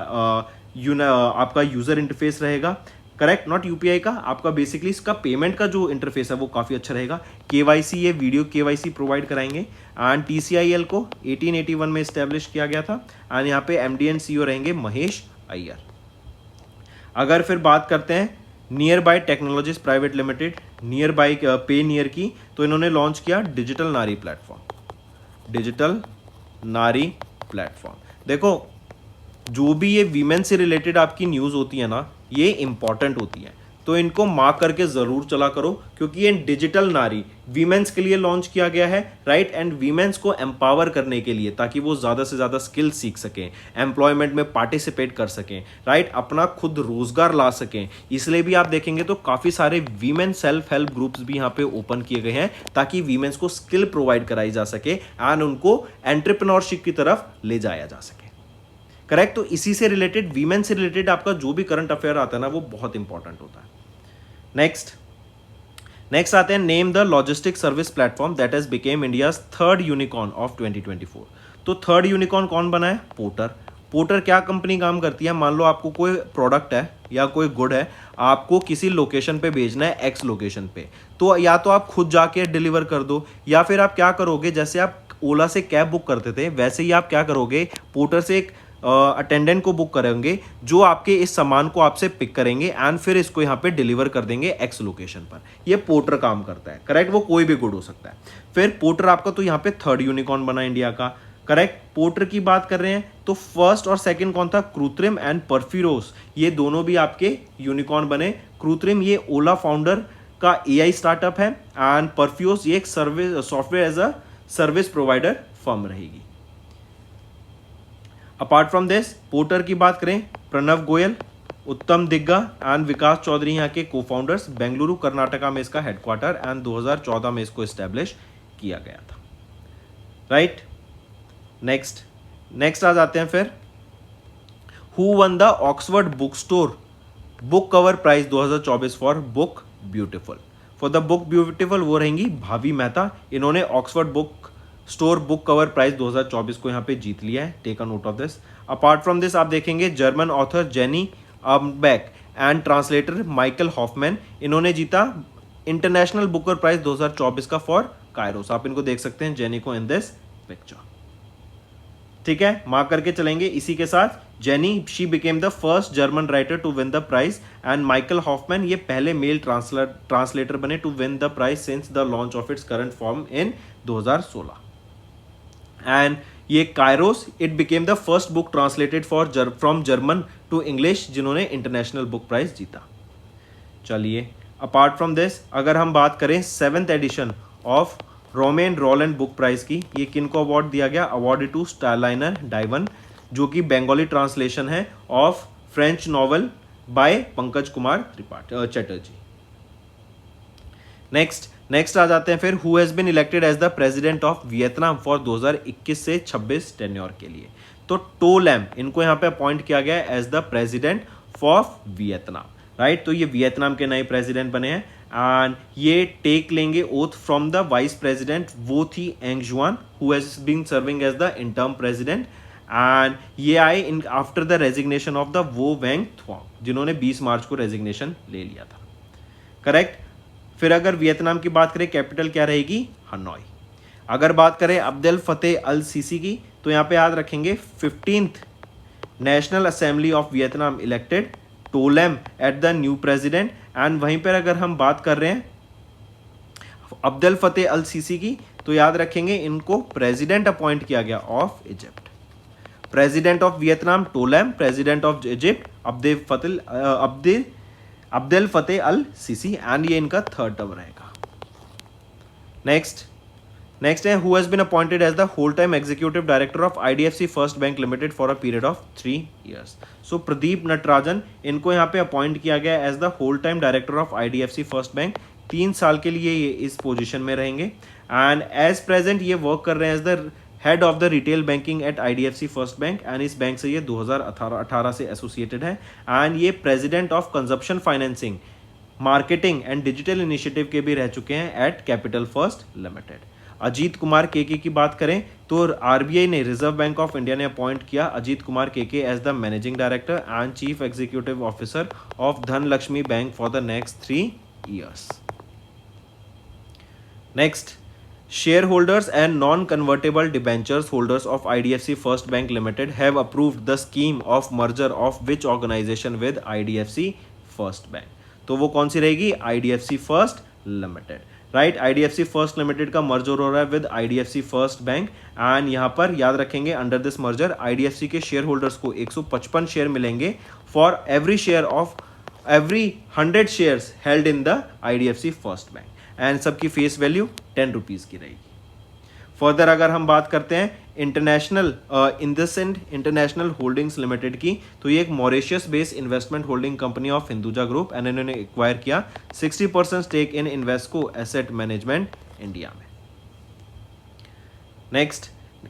आपका यूजर इंटरफेस रहेगा, करेक्ट, नॉट यूपीआई का, आपका बेसिकली इसका पेमेंट का जो इंटरफेस है वो काफ़ी अच्छा रहेगा। केवाईसी, ये वीडियो केवाईसी प्रोवाइड कराएंगे। एंड TCIL को 1881 में इस्टेब्लिश किया गया था। एंड यहाँ पे MD एंड CEO रहेंगे महेश अय्यर। अगर फिर बात करते हैं near by technologies private limited, near by पे नियर की, तो इन्होंने लॉन्च किया डिजिटल नारी प्लेटफॉर्म, डिजिटल नारी प्लेटफॉर्म। देखो, जो भी ये वीमेन से रिलेटेड आपकी न्यूज़ होती है ना, ये इंपॉर्टेंट होती है, तो इनको मार्क करके ज़रूर चला करो, क्योंकि ये डिजिटल नारी वीमेंस के लिए लॉन्च किया गया है, राइट। एंड वीमेंस को एम्पावर करने के लिए, ताकि वो ज़्यादा से ज़्यादा स्किल सीख सकें, एम्प्लॉयमेंट में पार्टिसिपेट कर सकें, राइट, अपना खुद रोजगार ला सकें। इसलिए भी आप देखेंगे तो काफ़ी सारे वीमेन सेल्फ हेल्प ग्रुप्स भी यहाँ पे ओपन किए गए हैं, ताकि वीमेंस को स्किल प्रोवाइड कराई जा सके एंड उनको एंटरप्रेन्योरशिप की तरफ ले जाया जा सके, करेक्ट। तो इसी से रिलेटेड, वीमेन से रिलेटेड आपका जो भी करंट अफेयर आता है ना, वो बहुत इंपॉर्टेंट होता है। नेक्स्ट आते हैं, name the logistic service platform that has became India's third unicorn of 2024। तो थर्ड यूनिकॉर्न कौन बना है, पोर्टर। पोर्टर क्या कंपनी काम करती है, मान लो आपको कोई प्रोडक्ट है या कोई गुड है, आपको किसी लोकेशन पे भेजना है, एक्स लोकेशन पे, तो या तो आप खुद जाके डिलीवर कर दो, या फिर आप क्या करोगे, जैसे आप ओला से कैब बुक करते थे, वैसे ही आप क्या करोगे, पोर्टर से एक अटेंडेंट को बुक करेंगे, जो आपके इस सामान को आपसे पिक करेंगे एंड फिर इसको यहाँ पे डिलीवर कर देंगे एक्स लोकेशन पर। ये पोर्टर काम करता है, करेक्ट। वो कोई भी गुड हो सकता है। फिर पोर्टर आपका तो यहाँ पे थर्ड यूनिकॉर्न बना इंडिया का, करेक्ट। पोर्टर की बात कर रहे हैं तो फर्स्ट और सेकंड कौन था, कृत्रिम एंड परफ्यूरोस, ये दोनों भी आपके यूनिकॉर्न बने। कृत्रिम ये ओला फाउंडर का AI स्टार्टअप है, एंड परफ्यूरोस ये एक service software as a service provider firm रहेगी। अपार्ट फ्रॉम दिस, पोर्टर की बात करें, प्रणव गोयल, उत्तम दिग्गा एंड विकास चौधरी यहाँ के को फाउंडर्स, बेंगलुरु कर्नाटका में इसका हेडक्वार्टर, एंड 2014 में इसको एस्टेब्लिश किया गया था, राइट। नेक्स्ट आ जाते हैं फिर, who won the Oxford book store book cover prize 2024 for book beautiful. For the book beautiful वो रहेंगी भावी मेहता। इन्होंने Oxford book store book cover prize 2024 को यहाँ पे जीत लिया है, take a note of this. Apart from this आप देखेंगे German author Jenny Erpenbeck and translator Michael Hofmann, इन्होंने जीता इंटरनेशनल बुकर प्राइज 2024 का फॉर कायरोस। आप इनको देख सकते हैं, जेनी को, इन दिस पिक्चर, ठीक है, मार्क करके चलेंगे। इसी के साथ Jenny, she became the first German writer to win the prize, and Michael Hoffmann ये पहले मेल ट्रांसलेटर बने to win the prize since the launch of its current form in 2016। And ये Kairos, it became the first book translated from German to English, जिन्होंने international book prize जीता। चलिए, apart from this अगर हम बात करें 7th edition of Romain Rolland book prize की, ये किन को अवार्ड दिया गया, अवार्ड टू स्टारलाइनर डाइवन, जो कि बंगाली ट्रांसलेशन है of French novel by Pankaj Kumar Chatterjee. Next आ जाते हैं फिर, who has been elected as the president of Vietnam for 2021 से 26 टेन्योर के लिए। तो टो लैम, इनको यहाँ पे अपॉइंट किया गया है as the president for Vietnam, right. तो ये वियतनाम के नए प्रेसिडेंट बने हैं, एंड ये टेक लेंगे oath from the vice president Vo Thi Anh Xuan, who has been serving as the interim president, and ये आए in after the resignation of the Vo Van थुआंग, जिन्होंने 20 मार्च को रेजिग्नेशन ले लिया था, करेक्ट। फिर अगर वियतनाम की बात करें, कैपिटल क्या रहेगी, हनोई। अगर बात करें अब्देल फतेह अल सीसी की, तो यहाँ पे याद रखेंगे 15th national assembly of Vietnam elected To Lam at the new president, and वहीं पर अगर हम बात कर रहे हैं अब्देल फतेह अल सीसी की, तो याद रखेंगे इनको प्रेसिडेंट अपॉइंट किया गया of Egypt. President of Vietnam To Lam, president of Egypt Abdel Fattah al Sisi, and ये इनका थर्ड टर्म रहेगा। नेक्स्ट है, who has been appointed as the whole time executive director of IDFC first bank limited for a period of 3 years. So Pradeep Natarajan, इनको यहाँ पे appoint किया गया as the whole time director of IDFC first bank. 3 साल के लिए ये इस पोजीशन में रहेंगे एंड एज प्रेजेंट ये वर्क कर रहे हैं as the head of the retail banking at IDFC first bank and इस बैंक से ये 2018 से एसोसिएटेड है एंड ये president of consumption financing, marketing and digital initiative के भी रह चुके हैं at capital first limited. Ajit Kumar KK की बात करें तो RBI ने, रिजर्व बैंक ऑफ इंडिया ने अपॉइंट किया Ajit Kumar KK as the managing director and chief executive officer of Dhanlaxmi bank for the next 3 years. Next, shareholders and non-convertible debentures holders of IDFC First Bank Limited have approved the scheme of merger of which organization with IDFC First Bank. तो वो कौन सी रहेगी? IDFC First Limited, right. IDFC First Limited का merger हो रहा है with IDFC First Bank and यहाँ पर याद रखेंगे अंडर दिस मर्जर IDFC के शेयर होल्डर्स को 155 शेयर मिलेंगे for every share of every 100 shares held in the IDFC First Bank and सबकी फेस वैल्यू 10 रुपीज़ की रहेगी। फर्दर अगर हम बात करते हैं international IndusInd international holdings limited की, तो ये एक Mauritius based investment holding company of Hinduja group and इन्होंने एक्वायर किया 60% stake in Invesco asset management India में। नेक्स्ट,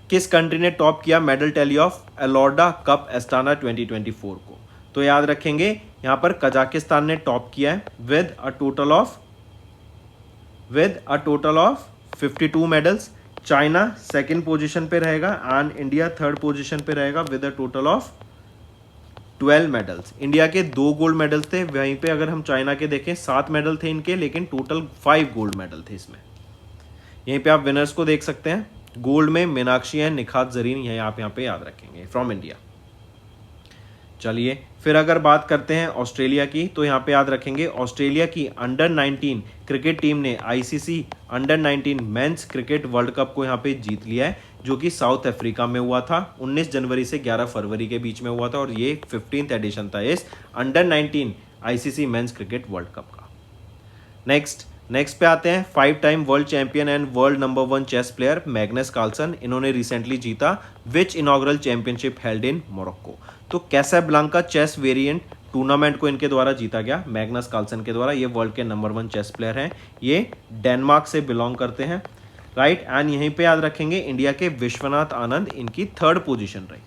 किस कंट्री ने टॉप किया medal tally of Elorda cup Astana 2024 को? तो याद रखेंगे यहाँ पर कजाकिस्तान ने टॉप किया है with a total of 52 medals. China second position पे रहेगा एंड इंडिया थर्ड पोजीशन पे रहेगा with a total of 12 medals. India के 2 गोल्ड मेडल्स थे, वहीं पे अगर हम चाइना के देखें 7 मेडल थे इनके, लेकिन टोटल 5 गोल्ड मेडल थे इसमें। यहीं पे आप विनर्स को देख सकते हैं, गोल्ड में मीनाक्षी है, निखात जरीन, यही आप यहाँ पे याद रखेंगे फ्रॉम इंडिया। चलिए फिर अगर बात करते हैं ऑस्ट्रेलिया की, तो यहाँ पे याद रखेंगे ऑस्ट्रेलिया की अंडर 19 क्रिकेट टीम ने ICC under 19 mains cricket world cup को यहाँ पे जीत लिया है, जो कि साउथ अफ्रीका में हुआ था। 19 जनवरी से 11 फरवरी के बीच में हुआ था और ये 15th एडिशन था इस under 19 ICC men's cricket world cup का। नेक्स्ट पे आते हैं 5 time world champion and world number 1 chess player Magnus Carlsen. इन्होंने रिसेंटली जीता which inaugural championship held in Morocco. तो कैसाब्लांका चेस वेरिएंट टूर्नामेंट को इनके द्वारा जीता गया मैग्नस कार्लसन के द्वारा। ये वर्ल्ड के नंबर 1 चेस प्लेयर हैं, ये डेनमार्क से बिलोंग करते हैं, राइट। एंड यहीं पे याद रखेंगे इंडिया के विश्वनाथ आनंद, इनकी 3rd पोजीशन रही।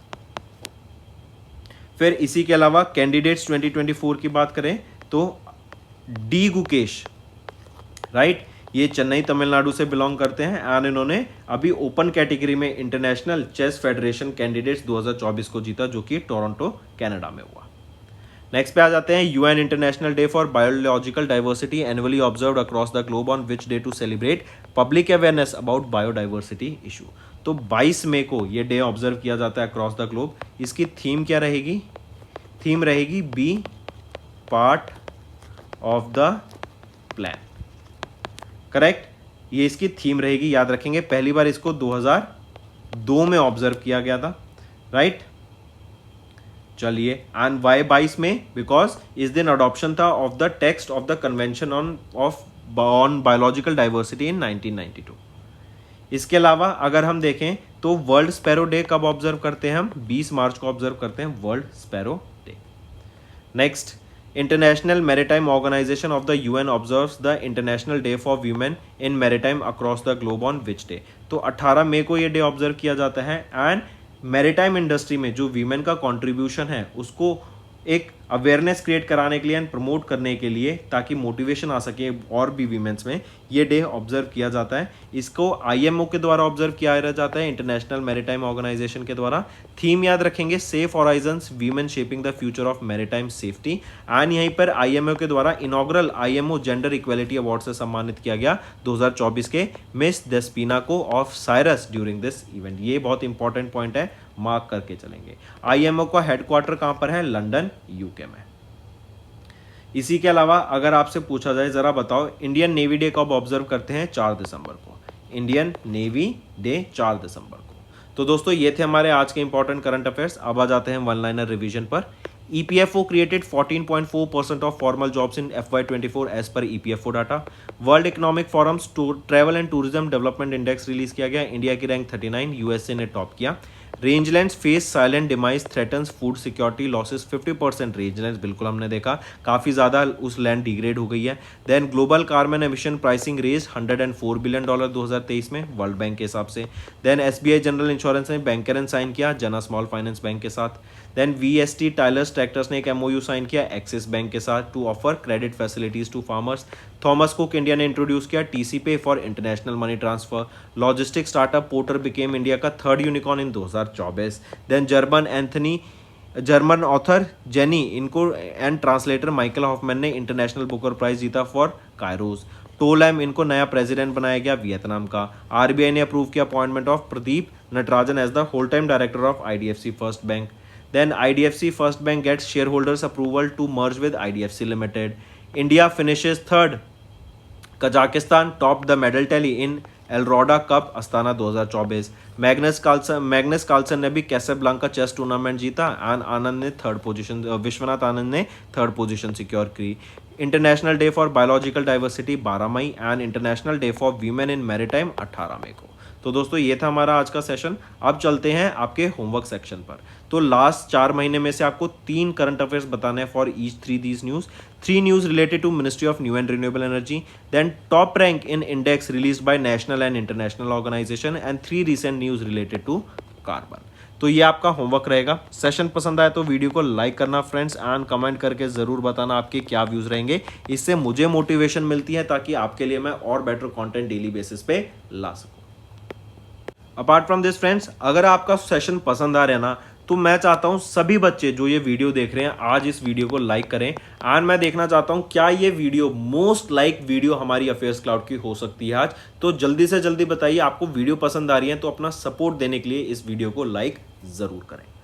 फिर इसी के अलावा कैंडिडेट्स 2024 की बात करें तो डी गुकेश, राइट, ये चेन्नई तमिलनाडु से बिलोंग करते हैं एंड इन्होंने अभी ओपन कैटेगरी में इंटरनेशनल चेस फेडरेशन कैंडिडेट्स 2024 को जीता, जो कि टोरंटो कनाडा में हुआ। नेक्स्ट पे आ जाते हैं UN international day for biological diversity annually observed across the globe on which day to celebrate public awareness about biodiversity issue. तो 22 मई को ये डे ऑब्जर्व किया जाता है अक्रॉस द ग्लोब। इसकी थीम क्या रहेगी? थीम रहेगी be part of the plan, correct, ये इसकी थीम रहेगी, याद रखेंगे। पहली बार इसको 2002 में ऑब्जर्व किया गया था, राइट। चलिए एंड वाई 22 में? बिकॉज इस दिन अडॉप्शन था of the text of the convention on biological diversity in 1992। इसके अलावा अगर हम देखें तो वर्ल्ड स्पैरो डे कब ऑब्जर्व करते हैं हम? 20 मार्च को ऑब्जर्व करते हैं world sparrow day. Next, international maritime organization of the UN observes the international day for women in maritime across the globe on which day? तो 18 मई को ये डे ऑब्जर्व किया जाता है एंड मैरीटाइम इंडस्ट्री में जो वीमेन का कंट्रीब्यूशन है उसको एक अवेयरनेस क्रिएट कराने के लिए एंड प्रमोट करने के लिए, ताकि मोटिवेशन आ सके और भी वीमेंस में, ये डे ऑब्जर्व किया जाता है। इसको IMO के द्वारा ऑब्जर्व किया जाता है, इंटरनेशनल मैरीटाइम ऑर्गेनाइजेशन के द्वारा। थीम याद रखेंगे safe horizons women shaping the future of maritime safety and यहीं पर IMO के द्वारा inaugural IMO gender equality award से सम्मानित किया गया 2024 के मिस डेस्पिना को of Cyrus during this event. ये बहुत इंपॉर्टेंट पॉइंट है, मार्क करके चलेंगे। IMO का हेडक्वार्टर कहां पर है? लंदन, UK में। इसी के अलावा अगर आपसे पूछा जाए जरा बताओ इंडियन नेवी डे कब ऑब्जर्व करते हैं? 4 दिसंबर को। इंडियन नेवी डे 4 दिसंबर को। तो दोस्तों ये थे हमारे आज के इंपॉर्टेंट करंट अफेयर्स। अब आ जाते हैं वन लाइनर रिवीजन पर। EPFO created 14.4% of formal jobs in FY24 as per EPFO data. World economic forums travel and tourism development index release किया गया, इंडिया की रैंक 39, यूएसए ने टॉप किया. रेंजलैंड्स face silent demise threatens food security losses 50%. रेंजलैंड्स बिल्कुल हमने देखा काफ़ी ज़्यादा उस लैंड डिग्रेड हो गई है. Then global carbon emission pricing raise $104 billion 2023 में वर्ल्ड बैंक के हिसाब से. देन SBI जनरल इंश्योरेंस ने बैंकरन साइन किया जना स्मॉल फाइनेंस बैंक के साथ. देन VST टाइलर्स ट्रैक्टर्स ने एक MOU साइन किया एक्सिस बैंक के साथ to offer credit facilities to farmers. Thomas Cook India ने इंट्रोड्यूस किया TC pay for international money transfer. Logistic startup Porter became India का third unicorn in 2024. Then German author Jenny इनको and translator Michael Hoffmann ने international booker prize जीता for Kairos. To Lam इनको नया president बनाया गया वियतनाम का. RBI ने अप्रूव किया appointment of Pradeep Natarajan as the whole time director of IDFC first bank. Then IDFC First Bank gets shareholders approval to merge with IDFC Limited. India finishes third. Kazakhstan topped the medal tally in Elorda cup Astana 2024. Magnus Carlsen ने भी Casablanca chess tournament जीता and Anand ने third position Viswanathan Anand ने third position secure की. International day for biological diversity 12 मई and international day for women in maritime 18 मई को. तो दोस्तों ये था हमारा आज का सेशन. अब चलते हैं आपके होमवर्क सेक्शन पर. तो लास्ट 4 महीने में से आपको 3 करंट अफेयर्स बताने हैं for each 3 these news. 3 news related to ministry of new and renewable energy. Then top rank in index released by national and international organization and 3 recent news related to carbon. तो ये आपका homework रहेगा. Session पसंद आए तो video को like करना friends and comment करके ज़रूर बताना आपके क्या व्यूज़ रहेंगे. इससे मुझे मोटिवेशन मिलती है ताकि आपके लिए मैं और बेटर कंटेंट डेली बेसिस पे ला सकूं. अपार्ट फ्रॉम दिस फ्रेंड्स, अगर आपका सेशन पसंद आ रहा है ना तो मैं चाहता हूं सभी बच्चे जो ये वीडियो देख रहे हैं आज इस वीडियो को लाइक करें. एंड मैं देखना चाहता हूं क्या ये वीडियो मोस्ट लाइक वीडियो हमारी अफेयर्स क्लाउड की हो सकती है आज. तो जल्दी से जल्दी बताइए आपको वीडियो पसंद आ रही है तो अपना सपोर्ट देने के लिए इस वीडियो को लाइक जरूर करें.